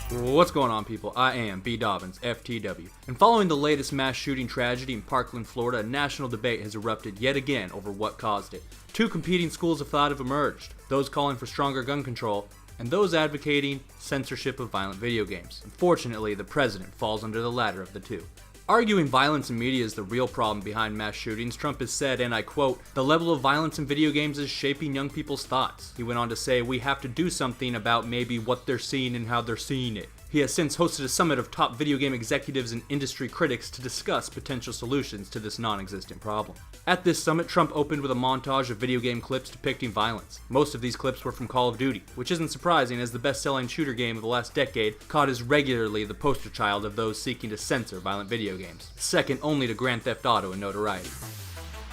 What's going on, people? I am Dukedobbins, FTW. And following the latest mass shooting tragedy in Parkland, Florida, a national debate has erupted yet again over what caused it. Two competing schools of thought have emerged, those calling for stronger gun control, and those advocating censorship of violent video games. Unfortunately, the president falls under the latter of the two. Arguing violence in media is the real problem behind mass shootings, Trump has said, and I quote, "The level of violence in video games is shaping young people's thoughts." He went on to say, "We have to do something about maybe what they're seeing and how they're seeing it." He has since hosted a summit of top video game executives and industry critics to discuss potential solutions to this non-existent problem. At this summit, Trump opened with a montage of video game clips depicting violence. Most of these clips were from Call of Duty, which isn't surprising as the best-selling shooter game of the last decade, COD is regularly the poster child of those seeking to censor violent video games, second only to Grand Theft Auto in notoriety.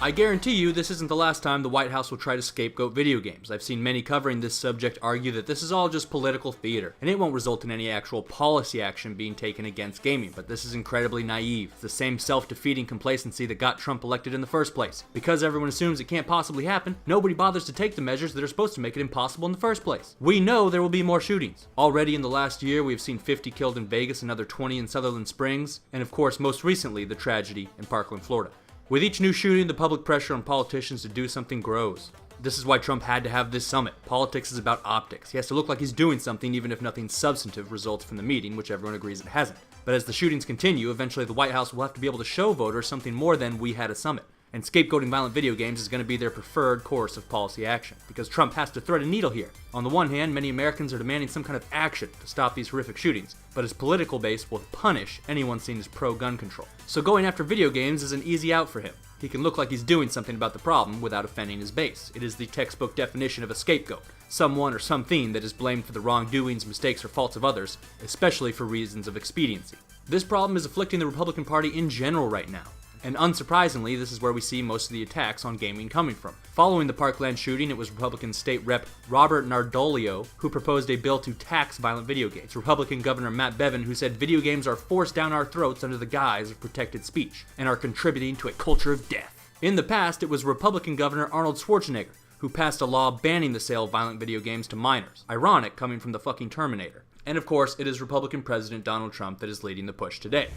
I guarantee you this isn't the last time the White House will try to scapegoat video games. I've seen many covering this subject argue that this is all just political theater, and it won't result in any actual policy action being taken against gaming, but this is incredibly naive. It's the same self-defeating complacency that got Trump elected in the first place. Because everyone assumes it can't possibly happen, nobody bothers to take the measures that are supposed to make it impossible in the first place. We know there will be more shootings. Already in the last year, we have seen 50 killed in Vegas, another 20 in Sutherland Springs, and of course, most recently, the tragedy in Parkland, Florida. With each new shooting, the public pressure on politicians to do something grows. This is why Trump had to have this summit. Politics is about optics. He has to look like he's doing something even if nothing substantive results from the meeting, which everyone agrees it hasn't. But as the shootings continue, eventually the White House will have to be able to show voters something more than "we had a summit." And scapegoating violent video games is going to be their preferred course of policy action, because Trump has to thread a needle here. On the one hand, many Americans are demanding some kind of action to stop these horrific shootings, but his political base will punish anyone seen as pro-gun control. So going after video games is an easy out for him. He can look like he's doing something about the problem without offending his base. It is the textbook definition of a scapegoat, someone or something that is blamed for the wrongdoings, mistakes, or faults of others, especially for reasons of expediency. This problem is afflicting the Republican Party in general right now. And unsurprisingly, this is where we see most of the attacks on gaming coming from. Following the Parkland shooting, it was Republican State Rep. Robert Nardolio who proposed a bill to tax violent video games. Republican Governor Matt Bevin who said video games are forced down our throats under the guise of protected speech and are contributing to a culture of death. In the past, it was Republican Governor Arnold Schwarzenegger who passed a law banning the sale of violent video games to minors. Ironic, coming from the fucking Terminator. And of course, it is Republican President Donald Trump that is leading the push today.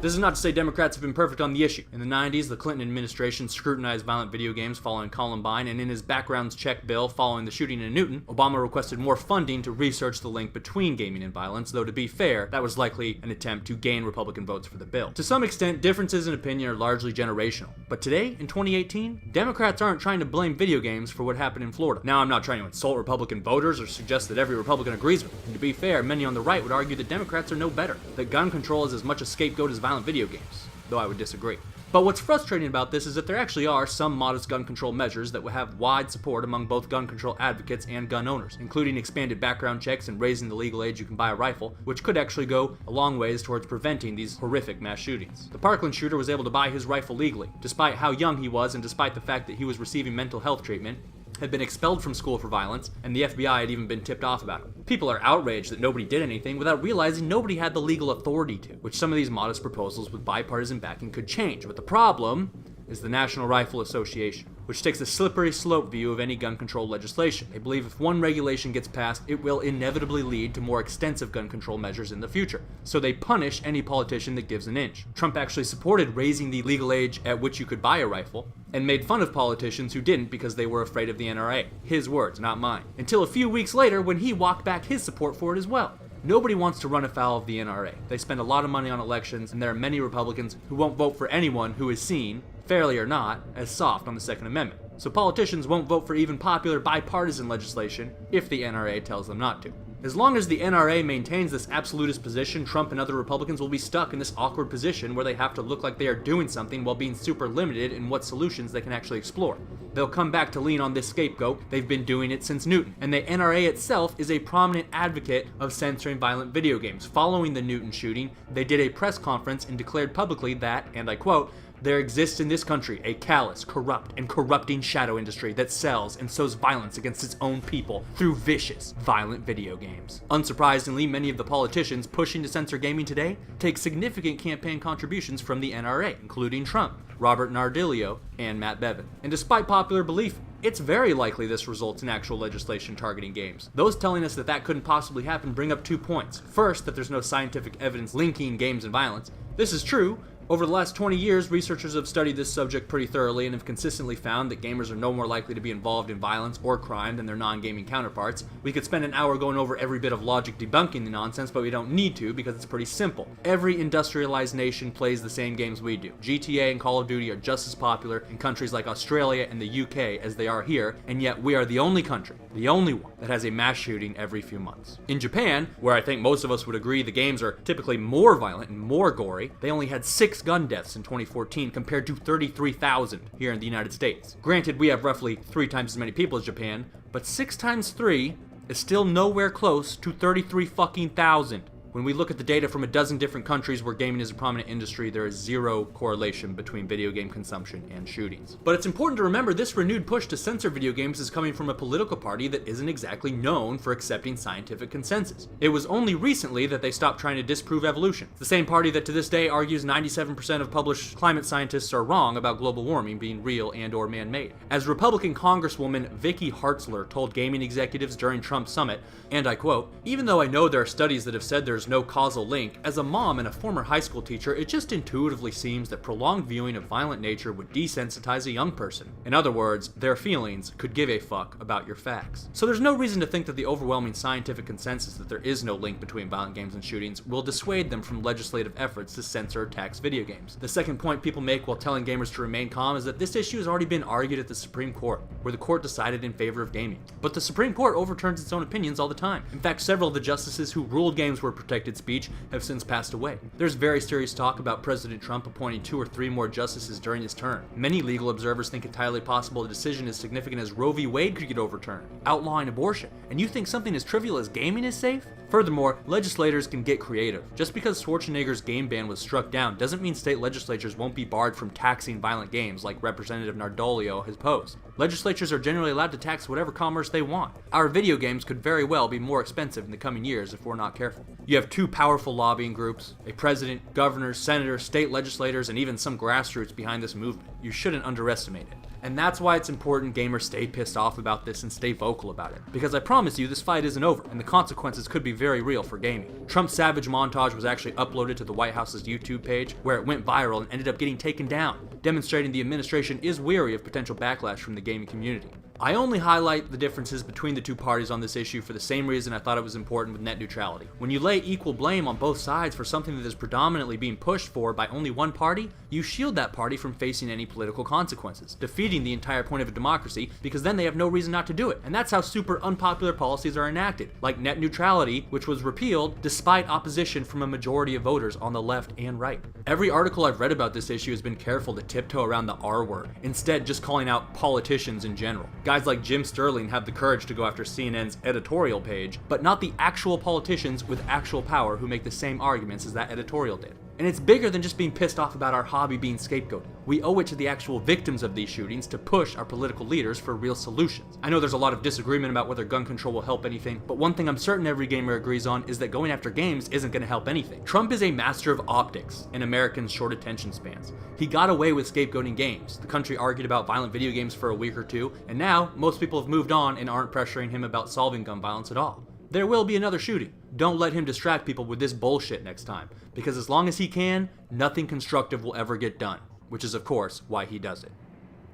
This is not to say Democrats have been perfect on the issue. In the 90s, the Clinton administration scrutinized violent video games following Columbine, and in his backgrounds check bill following the shooting in Newton, Obama requested more funding to research the link between gaming and violence, though to be fair, that was likely an attempt to gain Republican votes for the bill. To some extent, differences in opinion are largely generational. But today, in 2018, Democrats aren't trying to blame video games for what happened in Florida. Now, I'm not trying to insult Republican voters or suggest that every Republican agrees with me. And to be fair, many on the right would argue that Democrats are no better, that gun control is as much a scapegoat as violent video games, though I would disagree. But what's frustrating about this is that there actually are some modest gun control measures that will have wide support among both gun control advocates and gun owners, including expanded background checks and raising the legal age you can buy a rifle, which could actually go a long ways towards preventing these horrific mass shootings. The Parkland shooter was able to buy his rifle legally, despite how young he was and despite the fact that he was receiving mental health treatment, had been expelled from school for violence, and the FBI had even been tipped off about him. People are outraged that nobody did anything without realizing nobody had the legal authority to, which some of these modest proposals with bipartisan backing could change. But the problem is the National Rifle Association, which takes a slippery slope view of any gun control legislation. They believe if one regulation gets passed, it will inevitably lead to more extensive gun control measures in the future. So they punish any politician that gives an inch. Trump actually supported raising the legal age at which you could buy a rifle, and made fun of politicians who didn't because they were afraid of the NRA. His words, not mine. Until a few weeks later when he walked back his support for it as well. Nobody wants to run afoul of the NRA. They spend a lot of money on elections, and there are many Republicans who won't vote for anyone who is seen, fairly or not, as soft on the Second Amendment. So politicians won't vote for even popular bipartisan legislation if the NRA tells them not to. As long as the NRA maintains this absolutist position, Trump and other Republicans will be stuck in this awkward position where they have to look like they are doing something while being super limited in what solutions they can actually explore. They'll come back to lean on this scapegoat. They've been doing it since Newton. And the NRA itself is a prominent advocate of censoring violent video games. Following the Newton shooting, they did a press conference and declared publicly that, and I quote, "There exists in this country a callous, corrupt, and corrupting shadow industry that sells and sows violence against its own people through vicious, violent video games." Unsurprisingly, many of the politicians pushing to censor gaming today take significant campaign contributions from the NRA, including Trump, Robert Nardolio, and Matt Bevin. And despite popular belief, It's very likely this results in actual legislation targeting games. Those telling us that that couldn't possibly happen bring up 2 points. First, that there's no scientific evidence linking games and violence. This is true. Over the last 20 years, researchers have studied this subject pretty thoroughly and have consistently found that gamers are no more likely to be involved in violence or crime than their non-gaming counterparts. We could spend an hour going over every bit of logic debunking the nonsense, but we don't need to because it's pretty simple. Every industrialized nation plays the same games we do. GTA and Call of Duty are just as popular in countries like Australia and the UK as they are here, and yet we are the only country, the only one, that has a mass shooting every few months. In Japan, where I think most of us would agree the games are typically more violent and more gory, they only had 6 gun deaths in 2014 compared to 33,000 here in the United States. Granted, we have roughly 3 times as many people as Japan, but 6 times 3 is still nowhere close to 33 fucking thousand. When we look at the data from a dozen different countries where gaming is a prominent industry, there is zero correlation between video game consumption and shootings. But it's important to remember this renewed push to censor video games is coming from a political party that isn't exactly known for accepting scientific consensus. It was only recently that they stopped trying to disprove evolution. It's the same party that to this day argues 97% of published climate scientists are wrong about global warming being real and or man-made. As Republican Congresswoman Vicky Hartzler told gaming executives during Trump's summit, and I quote, "Even though I know there are studies that have said there's no causal link, as a mom and a former high school teacher, it just intuitively seems that prolonged viewing of violent nature would desensitize a young person. In other words, their feelings could give a fuck about your facts." So there's no reason to think that the overwhelming scientific consensus that there is no link between violent games and shootings will dissuade them from legislative efforts to censor or tax video games. The second point people make while telling gamers to remain calm is that this issue has already been argued at the Supreme Court, where the court decided in favor of gaming. But the Supreme Court overturns its own opinions all the time. In fact, several of the justices who ruled games were protected speech have since passed away. There's very serious talk about President Trump appointing 2 or 3 more justices during his term. Many legal observers think entirely possible a decision as significant as Roe v. Wade could get overturned, outlawing abortion. And you think something as trivial as gaming is safe? Furthermore, legislators can get creative. Just because Schwarzenegger's game ban was struck down doesn't mean state legislatures won't be barred from taxing violent games like Representative Nardolio has posed. Legislatures are generally allowed to tax whatever commerce they want. Our video games could very well be more expensive in the coming years if we're not careful. You have 2 powerful lobbying groups, a president, governors, senators, state legislators, and even some grassroots behind this movement. You shouldn't underestimate it. And that's why it's important gamers stay pissed off about this and stay vocal about it. Because I promise you, this fight isn't over, and the consequences could be very real for gaming. Trump's savage montage was actually uploaded to the White House's YouTube page, where it went viral and ended up getting taken down, demonstrating the administration is wary of potential backlash from the gaming community. I only highlight the differences between the 2 parties on this issue for the same reason I thought it was important with net neutrality. When you lay equal blame on both sides for something that is predominantly being pushed for by only one party, you shield that party from facing any political consequences, defeating the entire point of a democracy, because then they have no reason not to do it. And that's how super unpopular policies are enacted, like net neutrality, which was repealed despite opposition from a majority of voters on the left and right. Every article I've read about this issue has been careful to tiptoe around the R word, instead just calling out politicians in general. Guys like Jim Sterling have the courage to go after CNN's editorial page, but not the actual politicians with actual power who make the same arguments as that editorial did. And it's bigger than just being pissed off about our hobby being scapegoated. We owe it to the actual victims of these shootings to push our political leaders for real solutions. I know there's a lot of disagreement about whether gun control will help anything, but one thing I'm certain every gamer agrees on is that going after games isn't going to help anything. Trump is a master of optics and Americans' short attention spans. He got away with scapegoating games. The country argued about violent video games for a week or 2, and now most people have moved on and aren't pressuring him about solving gun violence at all. There will be another shooting. Don't let him distract people with this bullshit next time, because as long as he can, nothing constructive will ever get done, which is of course why he does it.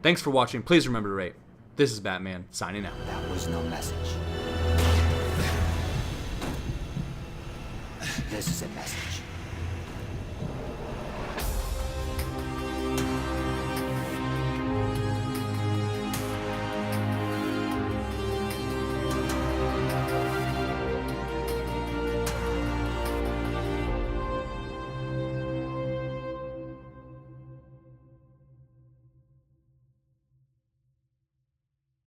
Thanks for watching. Please remember to rate. This is Batman, signing out. That was no message. This is a message.